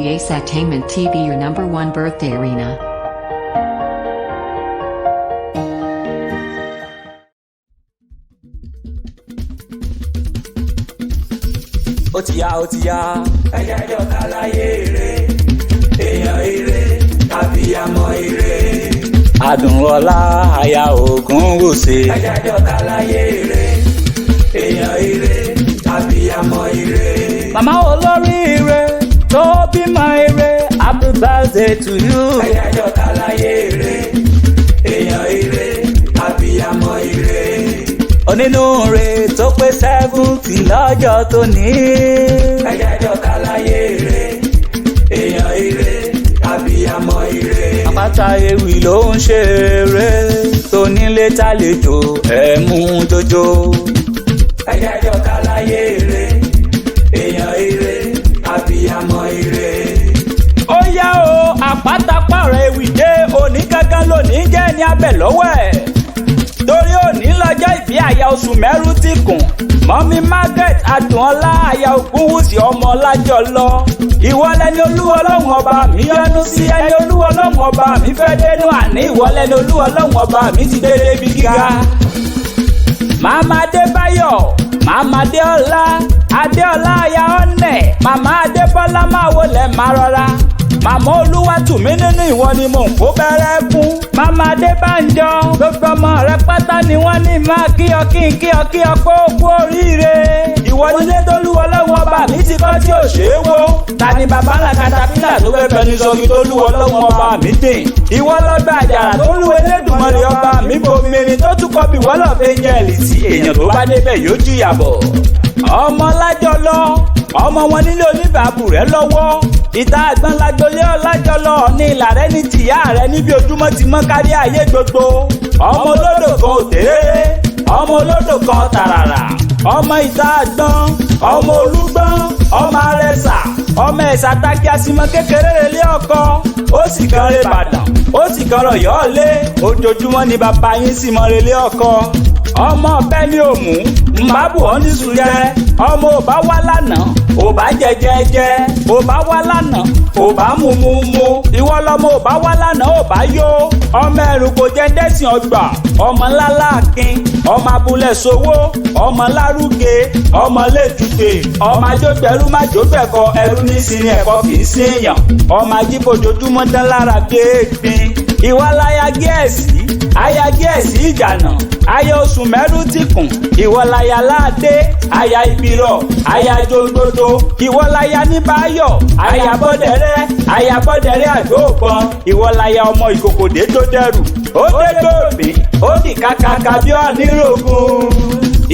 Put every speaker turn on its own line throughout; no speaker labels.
Entertainment TV, your #1 birthday arena.
Ó ti yá ẹ̀jẹ̀ jọ ká láyé ire èèyàn ire àbíyamọ ire. Adùnọlá aya Ògúnwùsì. Ẹ̀jẹ̀ jọ ká láyé ire èèyàn ire àbíyamọ ire. Màmá olóríire tó bímọ ire, happy birthday to you. Ẹ̀jẹ̀ jọ ká láyé ire èèyàn ire àbíyamọ ire. Onínúure tó pé 70 lọ́jọ́ tó ní. Ẹ̀jẹ̀ jọ ká láyé ire èèyàn ire àbíyamọ ire. Àpáta ewì ló ń ṣe eré tó nílé tàlejò ẹ̀mú jọjọ. Ẹ̀jẹ̀ jọ ká láyé ire èèyàn ire àbíyamọ ire. Ó yá o, àpáta pààrọ̀ ewì dé òní gángan lónìí jẹ́ ní abẹ lọ́wọ́ ẹ̀. Torí òní lọ́jọ́ ìbí aya oṣù mẹ́rù ti kùn. Mọ́mí Margaret Adùnọlá aya Ògúnwùsì ọmọ Ọlájọlọ. Ìwọ lẹni Olúwa Ọlọ́run ọba mi yọ́nú sí, ẹni Olúwa Ọlọ́run ọba mi fẹ́ dénú, àní ìwọ lẹni Olúwa Ọlọ́run ọba mi ti dé débi gíga. Màmá Adébáyọ̀, Màmá Adéọlá aya Ọ̀nẹ̀, Màmá Adébọ́lá máa wọlé máa rọra. Màmá Olúwatùmí nínú ìwọ ni mò ń kó bẹ̀rẹ̀ fún. Màmá Adébánjọ, gbogbo ọmọ rẹ pátá ni wọ́n ní máa kí ọ pé ó kú oríire. Ìwọ nílé t'Olúwa Ọlọ́run ọba mi ti kọ́ tí ò ṣe é wó. Ta ni bàbá ńlá katapila tó fẹ́ fẹnu sọ́gi t'Olúwa Ọlọ́run ọba mi dìn? Ìwọ lọ́gbà àjàrà tó lúwe Elédùmarè ọba mi bomirin tó tún kọ́ bí wọ́lọ̀ fẹ́ jẹ́ ẹ̀lìtì. Èèyàn tó bá débẹ̀ yóò jìyà bọ̀. Ọmọ Ọlájọlọ, ọmọ wọn nílé oníbàbù rẹ lọ́wọ́. Ìta àgbọn lágbolé Ọlájọlọ ní ìlà rẹ ní tìyá rẹ níbi ojúmọ́ ti mọ́ kárí ayé gbogbo. Ọmọ olódò kan òtéré, ọmọ olódò kan tàràrà, ọmọ ìta àgbọn, ọmọ olúgbọ́n, ọmọ arẹsà, ọmọ ẹ̀sà tákì àsìmọ́ kékeré relé ọkọ. Ó sì kan rẹ Ìbàdàn, ó sì kan rọ̀yọ́ lé. Ojoojúmọ́ ni bàbá yín sì mọ́ relé ọkọ. Ọmọ ọbẹ̀ ní òmù mbàbù ọ́ ní sùúrẹ́. Ọmọ ò bá wá lánàá ò bá jẹjẹjẹ, ò bá wá lánàá ò bá mú. Ìwọ lọmọ ò bá wá lánàá ò bá yó. Ọmọ ẹrù kò jẹ dẹ́sìn ọgbà, ọmọ ńlá láàkin, ọmọ abúlé sowó, ọmọ lárúgẹ, ọmọ lẹ́tùtè, ọmọ ajógbẹ̀rú májógbẹ̀kọ, ẹrú ní sinmi ẹ̀kọ́ kì í sí èèyàn. Ọmọ ajíbojoojúmọ́ dán lára gbégbin. Ìwọ láya gẹ̀ẹ́sì, aya gẹ̀ẹ́sì ìjànà, aya oṣù mẹ́rù ti kùn. Ìwọ láya láàdé, aya ìbírọ̀, aya jòǹgbòdò. Ìwọ láya níbáyọ̀, aya bọ́dẹ̀rẹ́ àgbòpọn. Ìwọ láya ọmọ ìkòkòdé tó dẹrù, ó dé dòbí, ó dì kàkàkà bí ọ̀nìrògùn.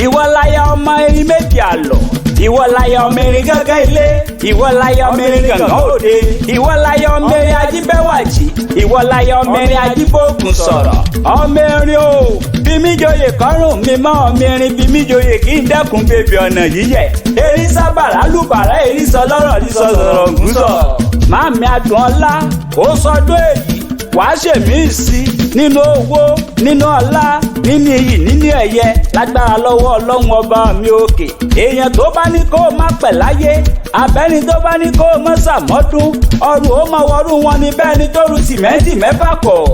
Ìwọ láya ọmọ erin méjì àlọ́, ìwọ láya ọmọ erin gángan ilé, ìwọ láya ọmọ erin gángan òde, ìwọ láya ọmọ erin ajíbẹ́wàjì, ìwọ láya ọmọ erin ajíbóògùn sọ̀rọ̀. Ọmọ erin o, bí mi joyè kọ́rùn mi mọ́, ọmọ erin bí mi joyè kí n dẹ́kun bèbè ọ̀nà yíyẹ. Erin sábàrà lùbàrà, erin sọ lọ́rọ̀ ní sọ̀rọ̀ gúúsọ̀. Màmí Adùnọlá ó sọdún èyí, wàá ṣèmí sí nínú owó, nínú ọlá, nínú iyì, nínú ẹ̀yẹ, lágbára lọ́wọ́ Ọlọ́run ọba mi òkè. Èèyàn tó bá ní kó má pẹ̀ láyé, abẹ́ni tó bá ní kó má ṣàmọ́dún, ọrùn ó mọ wọrú wọn ní bẹ́ẹ̀ ni tó ru sìmẹ́ǹtì 6 kọ̀.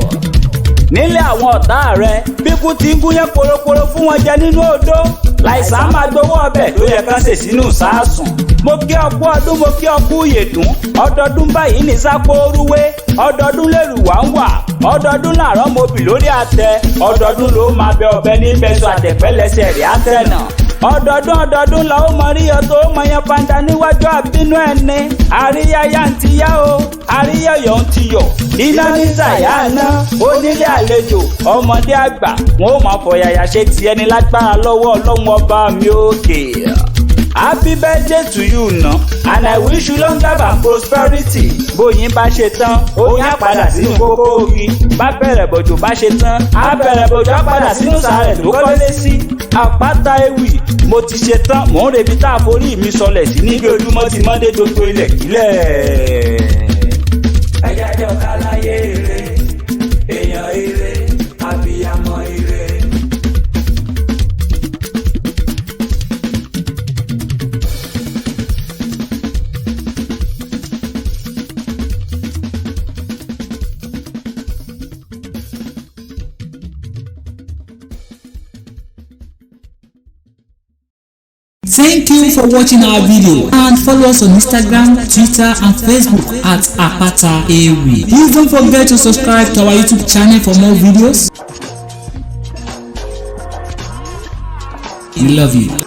Nílé àwọn ọ̀tá rẹ̀, bíkú ti ń gúnyán poroporo fún wọn jẹ nínú odó. Láìsàn máa gbowó ọbẹ̀ tó yẹ ká ṣe sínú sáàsùn. Mo kí ọ kú ọdún, mo kí ọ kú ìyèdún. Ọdọọdún báyìí ní sápó orúwé, ọdọọdún lèrú wà ń wà, ọdọọdún làárọ̀ mobì lórí àtẹ, ọdọọdún ló máa bẹ ọbẹ̀ ní bẹ́sọ̀ àtẹ̀pẹ́lẹsẹ̀ rẹ̀ àtẹ̀nà. Ọdọọdún la ó mọ ríyọ tó mọ yan pàǹdà níwájú àbínú ẹni. Àríyáyá ń ti yá o, àríyọ̀yọ̀ ń ti yọ̀. Iná ní sàyà ná, onílé àlejò, ọmọdé àgbà, wọn ó máa fọ̀yàyà ṣe ti ẹni lágbára lọ́wọ́ Ọlọ́run ọba mi òkè. Happy birthday to you na, and I wish you long life and prosperity. Bóyin bá ṣe tán, oyin á padà sínú kókó ogi. Bá bẹ̀rẹ̀ bòjò bá ṣe tán, á bẹ̀rẹ̀ bòjò á padà sínú sàárẹ̀ tó kọ́lé sí. Àpáta ewì, mo ti ṣe tán, mò ń rebi tá a forí mi sọlẹ̀ sí níbi ojúmọ́ ti mọ́dé gbogbo ilẹ̀ kílẹ̀. Ẹ̀jẹ̀ jọ ká láyé ire, èèyàn ire, àbíyamọ ire.
Thank you for watching our video and follow us on Instagram, Twitter and Facebook at Apata Ewi. Please don't forget to subscribe to our YouTube channel for more videos. We love you.